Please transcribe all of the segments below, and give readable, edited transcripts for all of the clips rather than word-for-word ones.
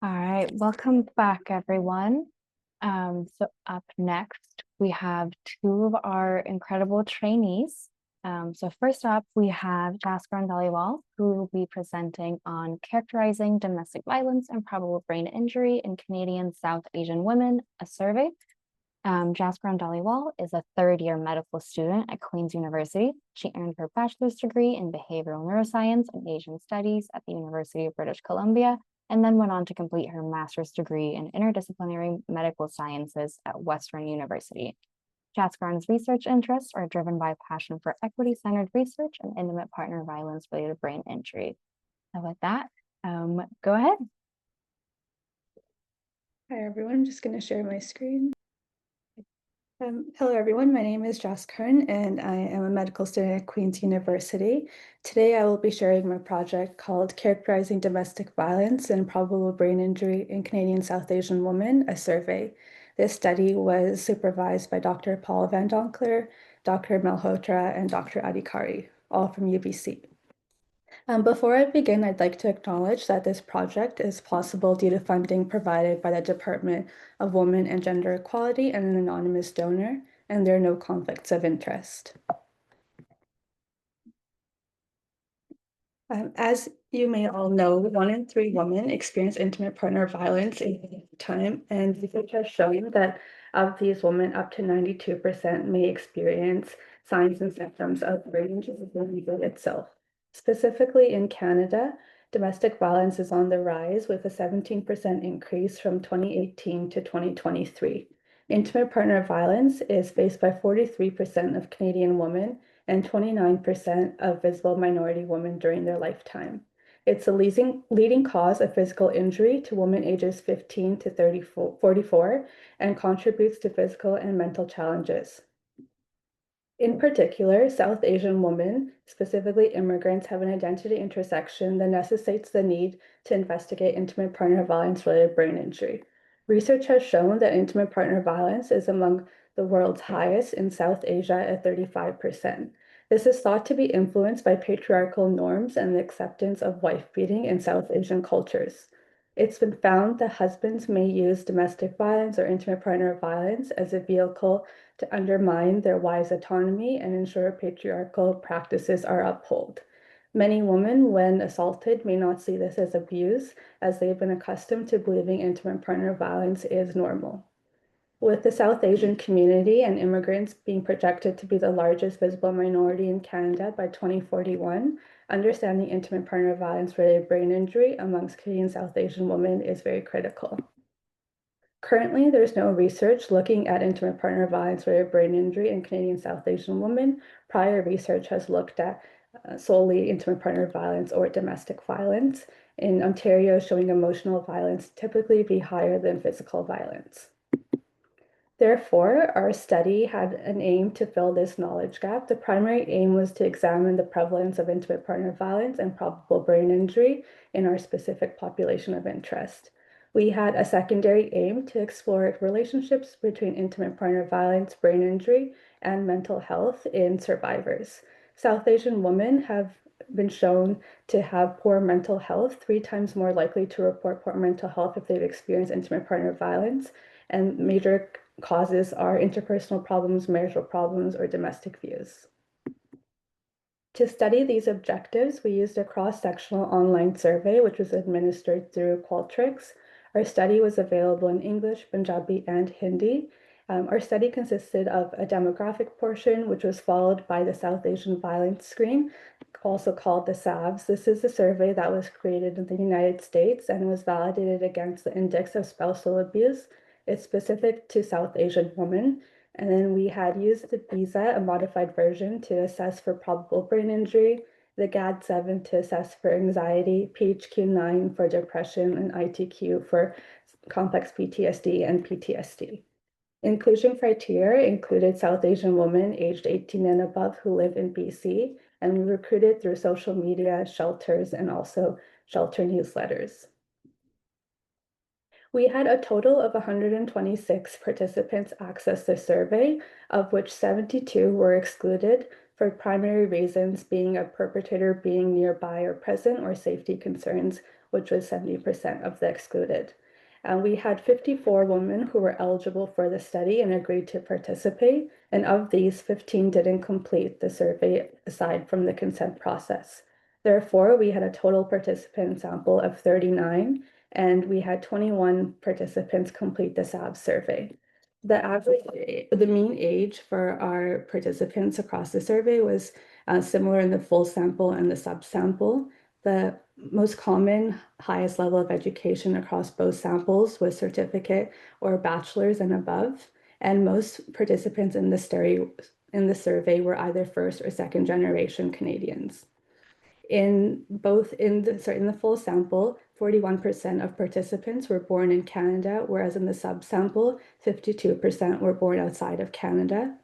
All right, welcome back, everyone. So up next, we have two of our incredible trainees. So first up, we have Jaskarn Dhaliwal, who will be presenting on characterizing domestic violence and probable brain injury in Canadian South Asian women, a survey. Jaskarn Dhaliwal is a third-year medical student at Queen's University. She earned her bachelor's degree in behavioral neuroscience and Asian studies at the University of British Columbia, and then went on to complete her master's degree in interdisciplinary medical sciences at Western University. Jaskarn's research interests are driven by a passion for equity-centered research and intimate partner violence-related brain injury. So with that, go ahead. Hi, everyone. I'm just going to share my screen. Hello, everyone. My name is Jaskarn, and I am a medical student at Queen's University. Today, I will be sharing my project called Characterizing Domestic Violence and Probable Brain Injury in Canadian South Asian Women, a survey. This study was supervised by Dr. Paul Van Donkler, Dr. Malhotra, and Dr. Adhikari, all from UBC. Before I begin, I'd like to acknowledge that this project is possible due to funding provided by the Department of Women and Gender Equality and an anonymous donor, and there are no conflicts of interest. As you may all know, 1 in 3 women experience intimate partner violence in their lifetime, and research has shown that of these women, up to 92% may experience signs and symptoms of brain injury itself. Specifically in Canada, domestic violence is on the rise with a 17% increase from 2018 to 2023. Intimate partner violence is faced by 43% of Canadian women and 29% of visible minority women during their lifetime. It's a leading cause of physical injury to women ages 15 to 44 and contributes to physical and mental challenges. In particular, South Asian women, specifically immigrants, have an identity intersection that necessitates the need to investigate intimate partner violence-related brain injury. Research has shown that intimate partner violence is among the world's highest in South Asia at 35%. This is thought to be influenced by patriarchal norms and the acceptance of wife-beating in South Asian cultures. It's been found that husbands may use domestic violence or intimate partner violence as a vehicle to undermine their wives' autonomy and ensure patriarchal practices are upheld. Many women, when assaulted, may not see this as abuse, as they've been accustomed to believing intimate partner violence is normal. With the South Asian community and immigrants being projected to be the largest visible minority in Canada by 2041, understanding intimate partner violence-related brain injury amongst Canadian South Asian women is very critical. Currently, there's no research looking at intimate partner violence-related brain injury in Canadian South Asian women. Prior research has looked at solely intimate partner violence or domestic violence. In Ontario, showing emotional violence typically be higher than physical violence. Therefore, our study had an aim to fill this knowledge gap. The primary aim was to examine the prevalence of intimate partner violence and probable brain injury in our specific population of interest. We had a secondary aim to explore relationships between intimate partner violence, brain injury, and mental health in survivors. South Asian women have been shown to have poor mental health, 3 times more likely to report poor mental health if they've experienced intimate partner violence, and major causes are interpersonal problems, marital problems, or domestic views. To study these objectives, we used a cross-sectional online survey, which was administered through Qualtrics. Our study was available in English, Punjabi, and Hindi. Our study consisted of a demographic portion, which was followed by the South Asian Violence Screen, also called the SAVS. This is a survey that was created in the United States and was validated against the Index of Spousal Abuse. It's specific to South Asian women. And then we had used the BISA, a modified version, to assess for probable brain injury, the GAD-7 to assess for anxiety, PHQ-9 for depression, and ITQ for complex PTSD and PTSD. Inclusion criteria included South Asian women aged 18 and above who live in BC, and we recruited through social media, shelters, and also shelter newsletters. We had a total of 126 participants access the survey, of which 72 were excluded for primary reasons being a perpetrator being nearby or present or safety concerns which was 70% of the excluded. We had 54 women who were eligible for the study and agreed to participate, and of these, 15 didn't complete the survey aside from the consent process. Therefore, we had a total participant sample of 39, and we had 21 participants complete the SAB survey. The mean age for our participants across the survey was similar in the full sample and the subsample. The most common highest level of education across both samples was certificate or bachelor's and above, and most participants in the survey were either first or second generation Canadians. In the full sample, 41% of participants were born in Canada, whereas in the subsample, 52% were born outside of Canada.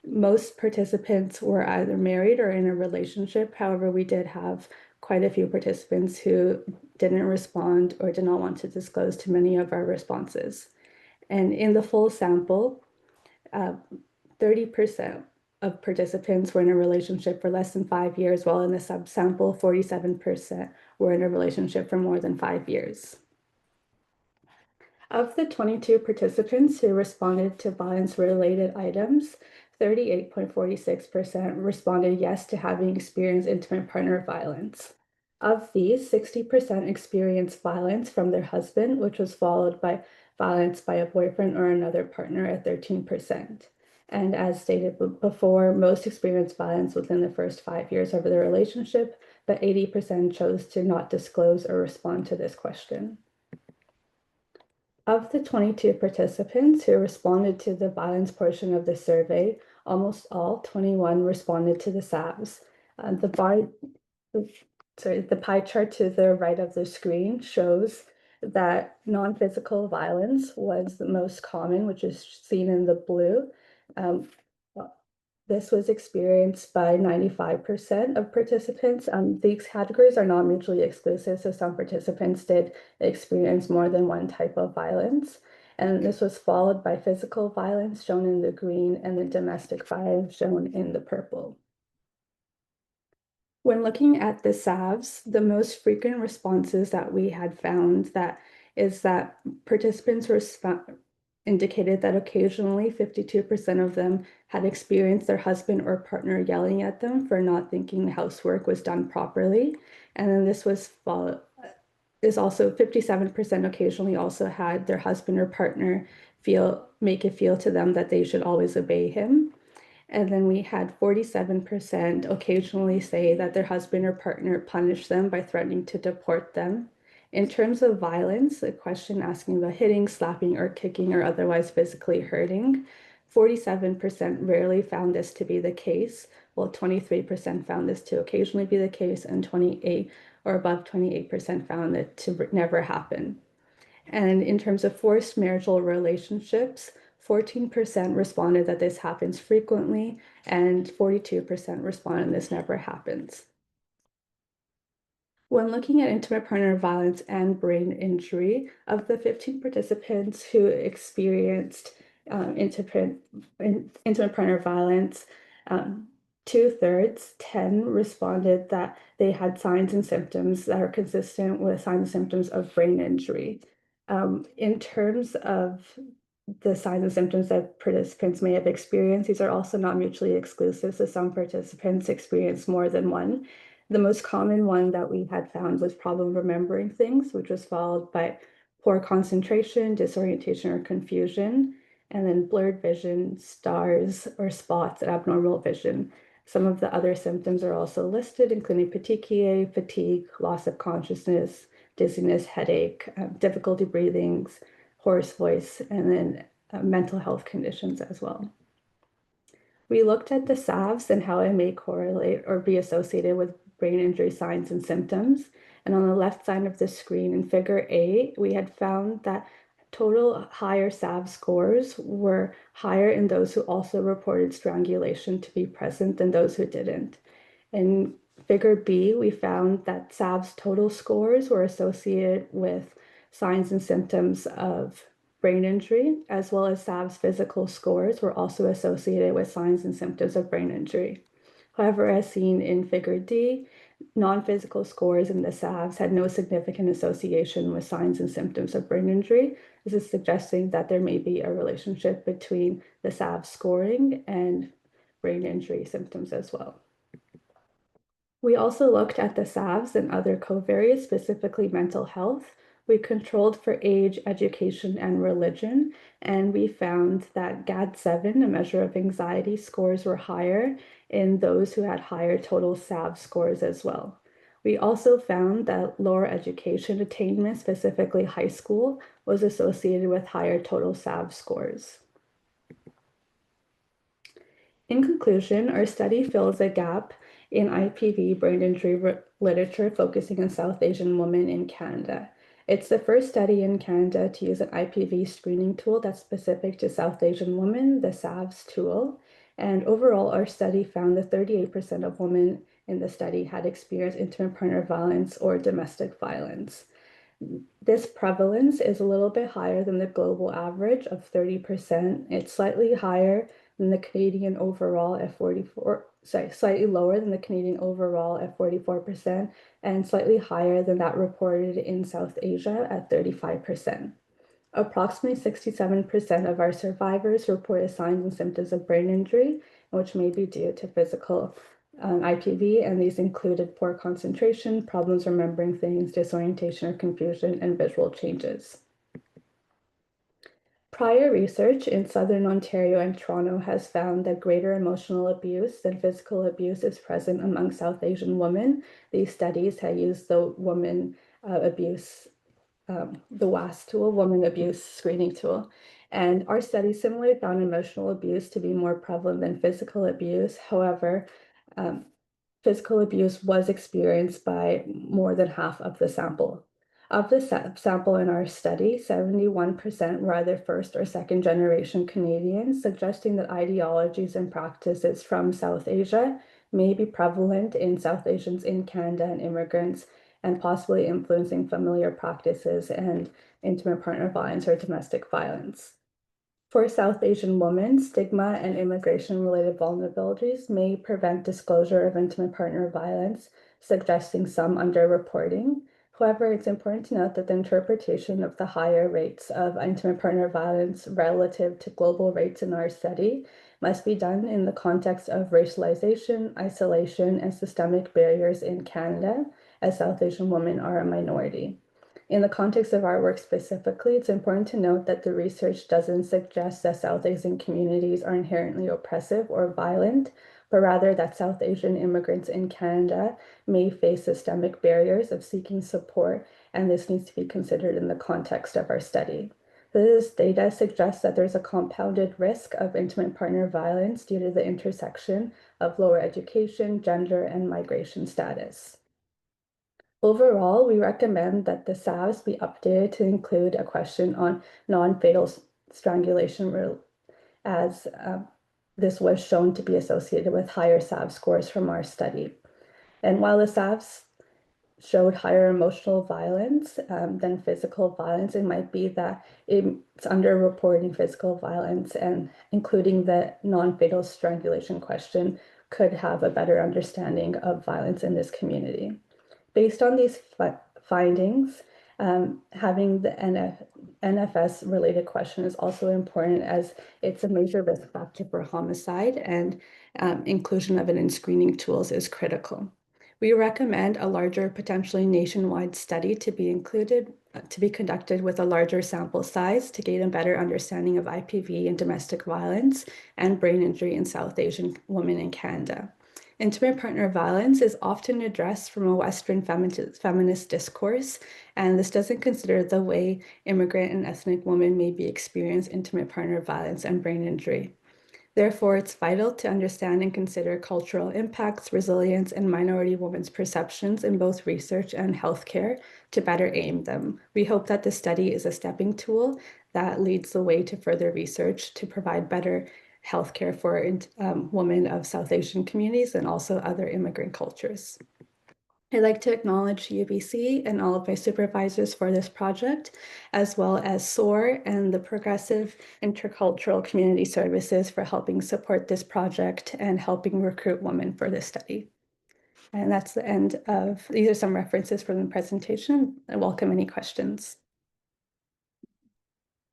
Most participants were either married or in a relationship. However, we did have quite a few participants who didn't respond or did not want to disclose to many of our responses. And in the full sample, 30% of participants were in a relationship for less than 5 years, while in the subsample, 47% were in a relationship for more than 5 years. Of the 22 participants who responded to violence-related items, 38.46% responded yes to having experienced intimate partner violence. Of these, 60% experienced violence from their husband, which was followed by violence by a boyfriend or another partner at 13%. And as stated before, most experienced violence within the first 5 years of the relationship, but 80% chose to not disclose or respond to this question. Of the 22 participants who responded to the violence portion of the survey, almost all, 21, responded to the SABs. The pie chart to the right of the screen shows that non-physical violence was the most common, which is seen in the blue. This was experienced by 95% of participants. These categories are not mutually exclusive, so some participants did experience more than one type of violence. And this was followed by physical violence, shown in the green, and then domestic violence, shown in the purple. When looking at the SAVs, the most frequent responses that we had found that participants indicated that occasionally 52% of them had experienced their husband or partner yelling at them for not thinking the housework was done properly. And then this was followed is also 57% occasionally also had their husband or partner make it feel to them that they should always obey him. And then we had 47% occasionally say that their husband or partner punished them by threatening to deport them. In terms of violence, a question asking about hitting, slapping, or kicking, or otherwise physically hurting, 47% rarely found this to be the case, while 23% found this to occasionally be the case, and 28 or above 28% found it to never happen. And in terms of forced marital relationships, 14% responded that this happens frequently, and 42% responded this never happens. When looking at intimate partner violence and brain injury, of the 15 participants who experienced intimate partner violence, 2/3, 10, responded that they had signs and symptoms that are consistent with signs and symptoms of brain injury. In terms of the signs and symptoms that participants may have experienced, these are also not mutually exclusive, so some participants experience more than one. The most common one that we had found was problem remembering things, which was followed by poor concentration, disorientation, or confusion, and then blurred vision, stars or spots, and abnormal vision. Some of the other symptoms are also listed, including petechiae, fatigue, loss of consciousness, dizziness, headache, difficulty breathing, hoarse voice, and then mental health conditions as well. We looked at the SAVs and how it may correlate or be associated with brain injury signs and symptoms. And on the left side of the screen in figure A, we had found that total higher SAV scores were higher in those who also reported strangulation to be present than those who didn't. In figure B, we found that SAV's total scores were associated with signs and symptoms of brain injury, as well as SAV's physical scores were also associated with signs and symptoms of brain injury. However, as seen in figure D, Non-physical scores in the SAVs had no significant association with signs and symptoms of brain injury. This is suggesting that there may be a relationship between the SAV scoring and brain injury symptoms as well. We also looked at the SAVs and other covariates, specifically mental health. We controlled for age, education, and religion, and we found that GAD-7, a measure of anxiety, scores were higher in those who had higher total SAV scores as well. We also found that lower education attainment, specifically high school, was associated with higher total SAV scores. In conclusion, our study fills a gap in IPV brain injury literature focusing on South Asian women in Canada. It's the first study in Canada to use an IPV screening tool that's specific to South Asian women, the SAVS tool. And overall, our study found that 38% of women in the study had experienced intimate partner violence or domestic violence. This prevalence is a little bit higher than the global average of 30%. It's slightly higher than the Canadian overall at 44, slightly lower than the Canadian overall at 44%, and slightly higher than that reported in South Asia at 35%. Approximately 67% of our survivors reported signs and symptoms of brain injury, which may be due to physical IPV, and these included poor concentration, problems remembering things, disorientation or confusion, and visual changes. Prior research in Southern Ontario and Toronto has found that greater emotional abuse than physical abuse is present among South Asian women. These studies have used the woman abuse, the WAS tool, Woman Abuse Screening Tool. And our study similarly found emotional abuse to be more prevalent than physical abuse. However, physical abuse was experienced by more than half of the sample. Of the sample in our study, 71% were either first or second generation Canadians, suggesting that ideologies and practices from South Asia may be prevalent in South Asians in Canada and immigrants, and possibly influencing familiar practices and intimate partner violence or domestic violence. For South Asian women, stigma and immigration-related vulnerabilities may prevent disclosure of intimate partner violence, suggesting some underreporting. However, it's important to note that the interpretation of the higher rates of intimate partner violence relative to global rates in our study must be done in the context of racialization, isolation, and systemic barriers in Canada, as South Asian women are a minority. In the context of our work specifically, it's important to note that the research doesn't suggest that South Asian communities are inherently oppressive or violent, but rather that South Asian immigrants in Canada may face systemic barriers of seeking support, and this needs to be considered in the context of our study. This data suggests that there's a compounded risk of intimate partner violence due to the intersection of lower education, gender, and migration status. Overall, we recommend that the SAVs be updated to include a question on non-fatal strangulation, as this was shown to be associated with higher SAV scores from our study. And while the SAVs showed higher emotional violence than physical violence, it might be that it's underreporting physical violence, and including the non-fatal strangulation question could have a better understanding of violence in this community. Based on these findings, having the NFS related question is also important, as it's a major risk factor for homicide, and inclusion of it in screening tools is critical. We recommend a larger, potentially nationwide study to be conducted with a larger sample size to gain a better understanding of IPV and domestic violence and brain injury in South Asian women in Canada. Intimate partner violence is often addressed from a Western feminist discourse, and this doesn't consider the way immigrant and ethnic women may be experiencing intimate partner violence and brain injury. Therefore, it's vital to understand and consider cultural impacts, resilience, and minority women's perceptions in both research and healthcare to better aim them. We hope that this study is a stepping tool that leads the way to further research to provide better healthcare for women of South Asian communities and also other immigrant cultures. I'd like to acknowledge UBC and all of my supervisors for this project, as well as SOAR and the Progressive Intercultural Community Services for helping support this project and helping recruit women for this study. And that's the end of, these are some references from the presentation. I welcome any questions.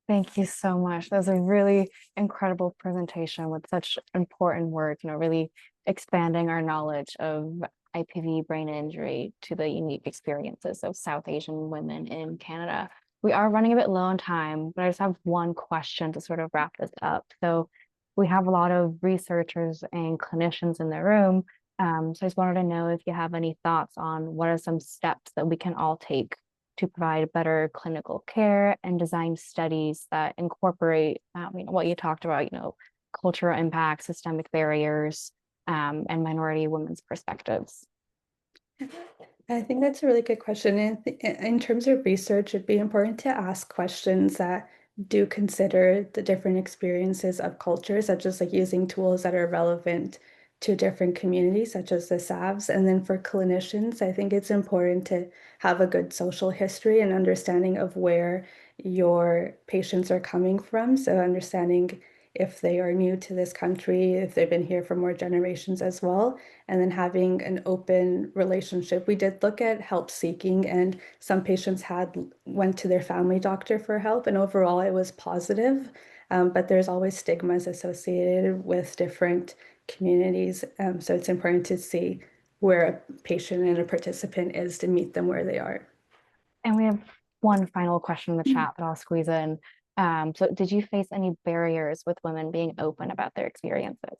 Thank you so much. That was a really incredible presentation with such important words, really expanding our knowledge of IPV brain injury to the unique experiences of South Asian women in Canada. We are running a bit low on time, but I just have one question to sort of wrap this up. So we have a lot of researchers and clinicians in the room. So I just wanted to know if you have any thoughts on what are some steps that we can all take to provide better clinical care and design studies that incorporate what you talked about, cultural impact, systemic barriers, and minority women's perspectives. I think that's a really good question. In terms of research, it'd be important to ask questions that do consider the different experiences of culture, such as like using tools that are relevant to different communities, such as the SAVs. And then for clinicians, I think it's important to have a good social history and understanding of where your patients are coming from. So understanding if they are new to this country, if they've been here for more generations as well, and then having an open relationship. We did look at help seeking, and some patients went to their family doctor for help, and overall it was positive. But there's always stigmas associated with different communities. So it's important to see where a patient and a participant is to meet them where they are. And we have one final question in the chat that I'll squeeze in. So did you face any barriers with women being open about their experiences?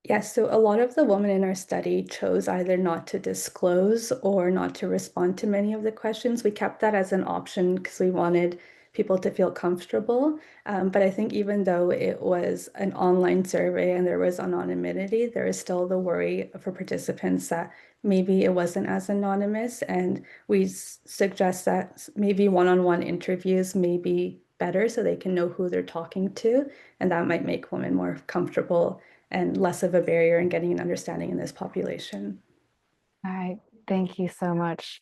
Yes, so a lot of the women in our study chose either not to disclose or not to respond to many of the questions. We kept that as an option because we wanted people to feel comfortable. But I think even though it was an online survey and there was anonymity, there is still the worry for participants that maybe it wasn't as anonymous. And we suggest that maybe one-on-one interviews may be better so they can know who they're talking to. And that might make women more comfortable and less of a barrier in getting an understanding in this population. All right. Thank you so much.